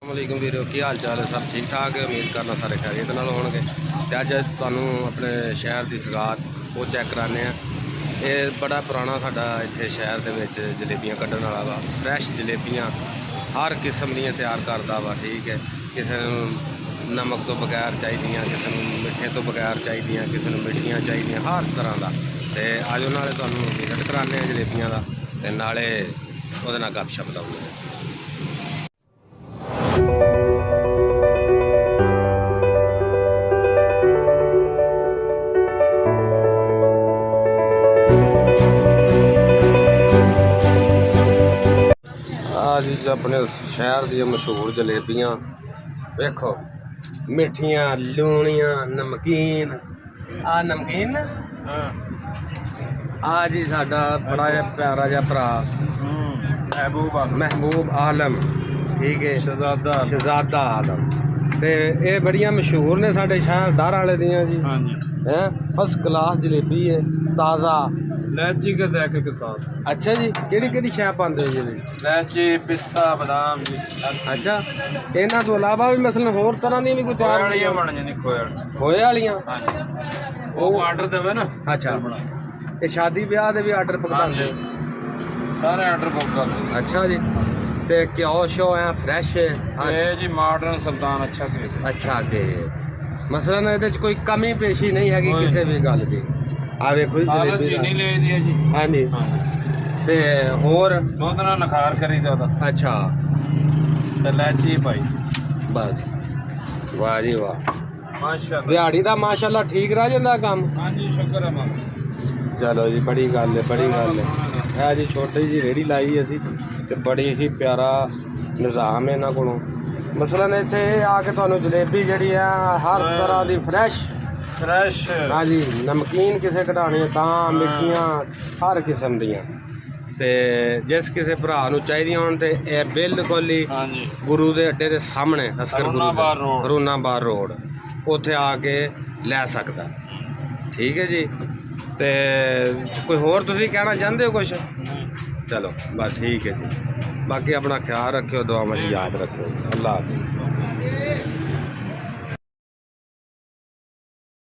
ਵਾਲੇਕੁਮ ਵੀਰੋ, ਕੀ ਹਾਲ ਚਾਲ ਹੈ? ਸਭ ਠੀਕ ਠਾਕ ਹੈ। ਉਮੀਦ ਕਰਨਾ ਸਾਰੇ ਖੈਰੀਅਤ ਨਾਲ ਹੋਣਗੇ। ਤੇ ਅੱਜ ਤੁਹਾਨੂੰ ਆਪਣੇ ਸ਼ਹਿਰ ਦੀ ਸਗਾਤ ਉਹ ਚੈੱਕ ਕਰਾਉਂਦੇ ਆ। ਇਹ ਬੜਾ ਪੁਰਾਣਾ ਸਾਡਾ ਇੱਥੇ ਸ਼ਹਿਰ ਦੇ ਵਿੱਚ ਜਲੇਬੀਆਂ ਕੱਢਣ ਵਾਲਾ ਵਾ। ਫਰੈਸ਼ ਜਲੇਬੀਆਂ ਹਰ ਕਿਸਮ ਦੀਆਂ ਤਿਆਰ ਕਰਦਾ ਵਾ। ਠੀਕ ਹੈ, ਕਿਸੇ ਨੂੰ ਨਮਕ ਤੋਂ ਬਗੈਰ ਚਾਹੀਦੀਆਂ, ਕਿਸੇ ਨੂੰ ਮਿੱਠੇ ਤੋਂ ਬਗੈਰ ਚਾਹੀਦੀਆਂ, ਕਿਸੇ ਨੂੰ ਮਿੱਠੀਆਂ ਚਾਹੀਦੀਆਂ, ਹਰ ਤਰ੍ਹਾਂ ਦਾ। ਤੇ ਅੱਜ ਉਹਨਾਂ ਨਾਲੇ ਤੁਹਾਨੂੰ ਵਿਜ਼ਿਟ ਕਰਾਉਂਦੇ ਆ ਜਲੇਬੀਆਂ ਦਾ, ਤੇ ਨਾਲੇ ਉਹਦੇ ਨਾਲ ਗੱਪਸ਼ਪ ਲਾਉਂਦੇ ਆ। जी अपने शहर दी मशहूर जलेबियां देखो, मिठियां, लूनियां, नमकीन। आ नमकीन आ जी साडा बड़ा प्यारा जा भरा महबूब आलम, ठीक है, शहजादा आलम। ते ये बड़ियां मशहूर ने साडे शहर दार वाले दियां जी। हाँ जी, हैं फर्स्ट क्लास जलेबी है, ताज़ा इलायची के जायके के साथ। अच्छा जी, केड़ी शै पाते हो जी? इलायची, पिस्ता, बादाम जी। अच्छा, इन्हां तो इलावा भी मसलन होर तरह दी भी कोई तैयार वालियां बन जांदी खोए वालियां। हां जी, वो आर्डर देवे ना। अच्छा, ये शादी ब्याह दे भी आर्डर पकड़ांदे? सारे आर्डर बुक करदे। अच्छा जी, ते घ्यो शो है फ्रैश है? ये जी मॉडर्न सुल्तान अच्छा के। अच्छा के मसलन इहदे च कोई कमी पेशी नहीं हैगी किसी भी गल दी। आ वेखो जी चीनी ले दी है जी। हाँ जी, ते होर दुध नाल नखार करी दा। अच्छा, ते इलायची पाई बस। वाह जी वाह, माशाल्लाह। दिहाड़ी दा माशाल्लाह ठीक रह जांदा काम। हाँ जी, शुक्र है मालिक। चलो जी, बड़ी गल है, बड़ी गल है जी। छोटी जी रेहड़ी लाई असी, ते बड़ी ही प्यारा निज़ाम है इन्हां कोलों। मसलन इत्थे आके तुहानूं जलेबी जिहड़ी है हर तरह दी फ्रैश। हाँ जी, नमकीन किसे कढ़ाने तां, मिठियां हर किस्म दियां। ते जिस किसी भरा नूं चाहिदियां होण ते एह बिल्कुल ही गुरु दे अड्डे दे सामने हरूनाबाद रोड उत्थे आके लै सकदा। ठीक है जी। ते कोई होर तुसीं कहना चाहते हो कुछ? चलो बस ठीक है जी। बाकी अपना ख्याल रखियो, दुआ में याद रखियो। अल्लाह हाफिज़।